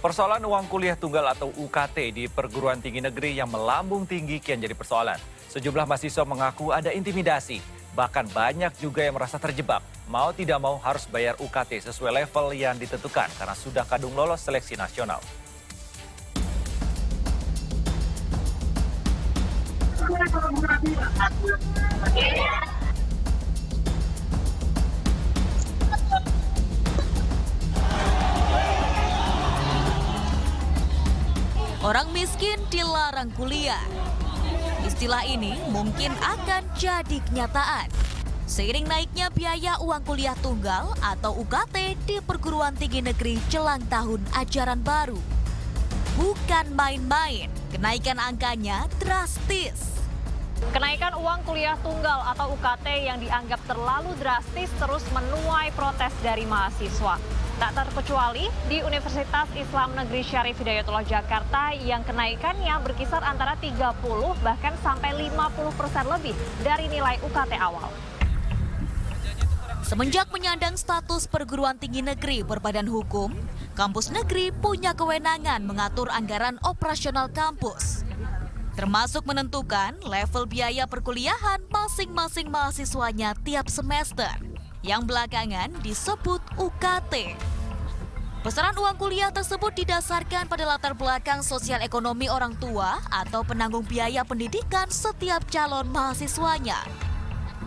Persoalan uang kuliah tunggal atau UKT di perguruan tinggi negeri yang melambung tinggi kian jadi persoalan. Sejumlah mahasiswa mengaku ada intimidasi. Bahkan banyak juga yang merasa terjebak. Mau tidak mau harus bayar UKT sesuai level yang ditentukan karena sudah kadung lolos seleksi nasional. Orang miskin dilarang kuliah. Istilah ini mungkin akan jadi kenyataan seiring naiknya biaya uang kuliah tunggal atau UKT di perguruan tinggi negeri jelang tahun ajaran baru. Bukan main-main, kenaikan angkanya drastis. Kenaikan uang kuliah tunggal atau UKT yang dianggap terlalu drastis terus menuai protes dari mahasiswa. Tak terkecuali di Universitas Islam Negeri Syarif Hidayatullah Jakarta yang kenaikannya berkisar antara 30 bahkan sampai 50% lebih dari nilai UKT awal. Semenjak menyandang status perguruan tinggi negeri berbadan hukum, kampus negeri punya kewenangan mengatur anggaran operasional kampus, termasuk menentukan level biaya perkuliahan masing-masing mahasiswanya tiap semester, yang belakangan disebut UKT. Besaran uang kuliah tersebut didasarkan pada latar belakang sosial ekonomi orang tua atau penanggung biaya pendidikan setiap calon mahasiswanya.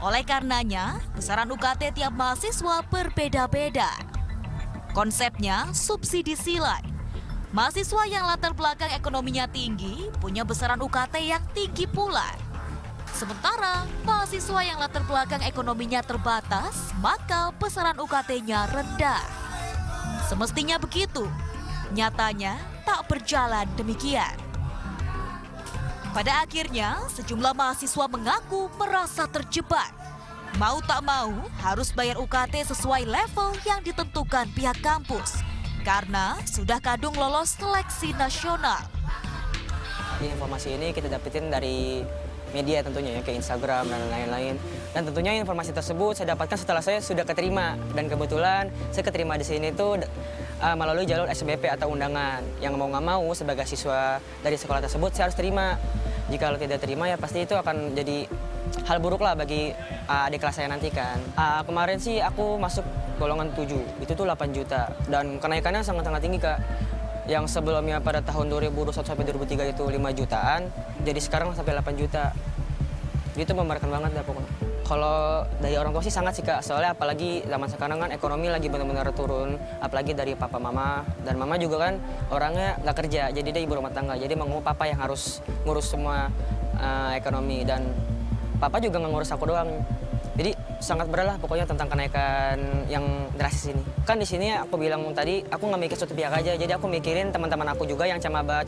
Oleh karenanya, besaran UKT tiap mahasiswa berbeda-beda. Konsepnya subsidi silai. Mahasiswa yang latar belakang ekonominya tinggi punya besaran UKT yang tinggi pula. Sementara mahasiswa yang latar belakang ekonominya terbatas, maka besaran UKT-nya rendah. Semestinya begitu, nyatanya tak berjalan demikian. Pada akhirnya, sejumlah mahasiswa mengaku merasa terjebak. Mau tak mau harus bayar UKT sesuai level yang ditentukan pihak kampus, karena sudah kadung lolos seleksi nasional. Informasi ini kita dapetin dari media tentunya ya, ke Instagram dan lain-lain. Dan tentunya informasi tersebut saya dapatkan setelah saya sudah keterima. Dan kebetulan saya keterima di sini itu melalui jalur SBP atau undangan. Yang mau nggak mau sebagai siswa dari sekolah tersebut saya harus terima. Jika tidak terima ya pasti itu akan jadi hal buruk lah bagi adik kelas saya nanti kan. Kemarin sih aku masuk golongan 7, itu tuh 8 juta. Dan kenaikannya sangat-sangat tinggi Kak. Yang sebelumnya pada tahun 2021 sampai 2003 itu 5 jutaan, jadi sekarang sampai 8 juta. Itu memberatkan banget ya pokoknya. Kalau dari orang tua sih sangat sih Kak, soalnya apalagi zaman sekarang kan ekonomi lagi benar-benar turun, apalagi dari papa mama. Dan mama juga kan orangnya nggak kerja, jadi dia ibu rumah tangga. Jadi mau papa yang harus ngurus semua ekonomi, dan papa juga nggak ngurus aku doang. Jadi sangat berat lah pokoknya tentang kenaikan yang drastis ini. Kan di sini aku bilang tadi, aku nggak mikir suatu pihak aja. Jadi aku mikirin teman-teman aku juga yang camaba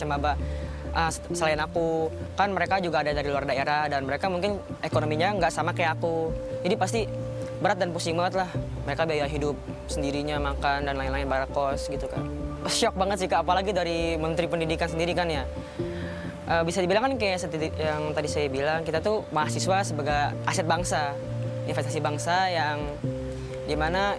selain aku. Kan mereka juga ada dari luar daerah dan mereka mungkin ekonominya nggak sama kayak aku. Jadi pasti berat dan pusing banget lah. Mereka biaya hidup sendirinya, makan dan lain-lain, bayar kos gitu kan. Shock banget sih Kak, apalagi dari Menteri Pendidikan sendiri kan ya. Bisa dibilang kan kayak yang tadi saya bilang, kita tuh mahasiswa sebagai aset bangsa. Investasi bangsa yang dimana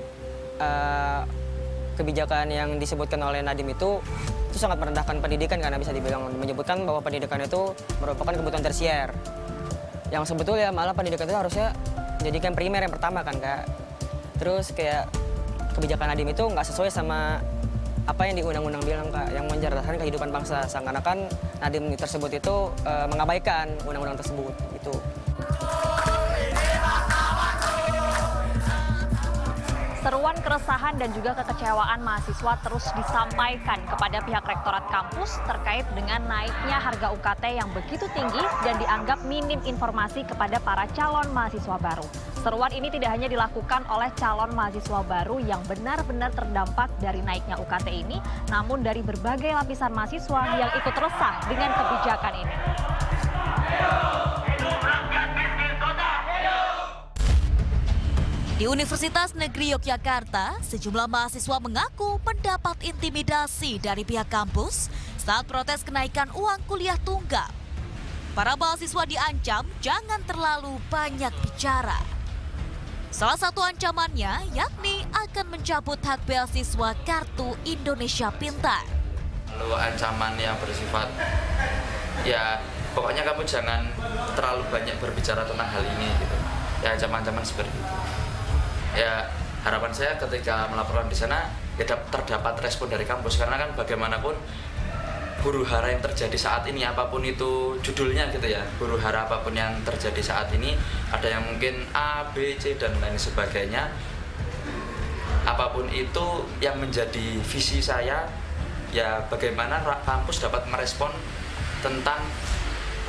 kebijakan yang disebutkan oleh Nadiem itu sangat merendahkan pendidikan karena bisa dibilang menyebutkan bahwa pendidikan itu merupakan kebutuhan tersier. Yang sebetulnya malah pendidikan itu harusnya menjadikan primer yang pertama kan Kak. Terus kayak kebijakan Nadiem itu nggak sesuai sama apa yang di undang-undang bilang Kak, yang mencerdaskan kehidupan bangsa. Seakan-akan Nadiem tersebut itu mengabaikan undang-undang tersebut itu. Seruan keresahan dan juga kekecewaan mahasiswa terus disampaikan kepada pihak rektorat kampus terkait dengan naiknya harga UKT yang begitu tinggi dan dianggap minim informasi kepada para calon mahasiswa baru. Seruan ini tidak hanya dilakukan oleh calon mahasiswa baru yang benar-benar terdampak dari naiknya UKT ini, namun dari berbagai lapisan mahasiswa yang ikut resah dengan kebijakan ini. Di Universitas Negeri Yogyakarta, sejumlah mahasiswa mengaku mendapat intimidasi dari pihak kampus saat protes kenaikan uang kuliah tunggal. Para mahasiswa diancam jangan terlalu banyak bicara. Salah satu ancamannya yakni akan mencabut hak beasiswa Kartu Indonesia Pintar. Kalau ancaman yang bersifat, ya pokoknya kamu jangan terlalu banyak berbicara tentang hal ini gitu. Ya ancaman-ancaman seperti itu. Ya harapan saya ketika melaporkan di sana ya terdapat respon dari kampus, karena kan bagaimanapun huru hara yang terjadi saat ini, apapun itu judulnya gitu ya, huru hara apapun yang terjadi saat ini, ada yang mungkin A, B, C dan lain sebagainya. Apapun itu yang menjadi visi saya, ya bagaimana kampus dapat merespon tentang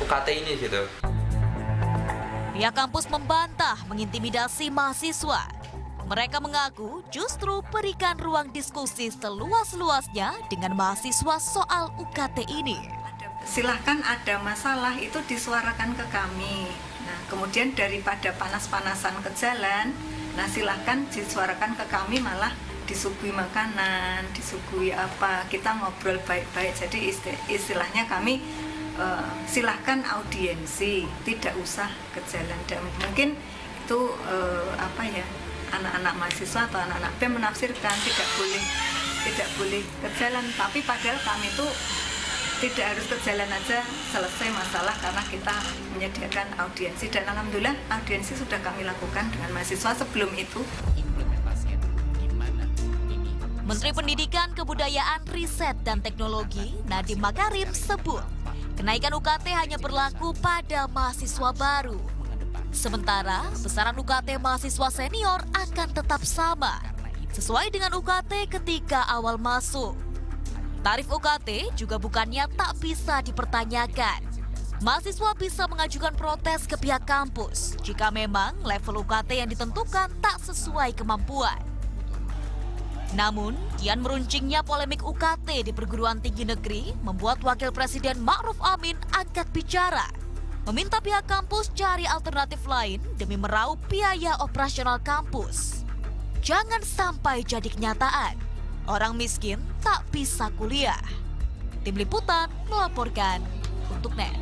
UKT ini gitu. Pihak kampus membantah mengintimidasi mahasiswa. Mereka mengaku justru berikan ruang diskusi seluas-luasnya dengan mahasiswa soal UKT ini. Silahkan ada masalah itu disuarakan ke kami. Nah, kemudian daripada panas-panasan ke jalan, nah silahkan disuarakan ke kami, malah disuguhi makanan, disuguhi apa, kita ngobrol baik-baik. Jadi istilahnya kami silahkan audiensi, tidak usah ke jalan. Dan mungkin itu anak-anak mahasiswa atau anak-anak BEM menafsirkan tidak boleh ke jalan, tapi padahal kami itu tidak harus ke jalan aja selesai masalah, karena kita menyediakan audiensi, dan alhamdulillah audiensi sudah kami lakukan dengan mahasiswa sebelum itu. Menteri Pendidikan, Kebudayaan, Riset, dan Teknologi Nadiem Makarim sebut kenaikan UKT hanya berlaku pada mahasiswa baru. Sementara besaran UKT mahasiswa senior akan tetap sama, sesuai dengan UKT ketika awal masuk. Tarif UKT juga bukannya tak bisa dipertanyakan. Mahasiswa bisa mengajukan protes ke pihak kampus jika memang level UKT yang ditentukan tak sesuai kemampuan. Namun, kian meruncingnya polemik UKT di perguruan tinggi negeri membuat Wakil Presiden Ma'ruf Amin angkat bicara, meminta pihak kampus cari alternatif lain demi meraup biaya operasional kampus. Jangan sampai jadi kenyataan, orang miskin tak bisa kuliah. Tim Liputan melaporkan untuk NET.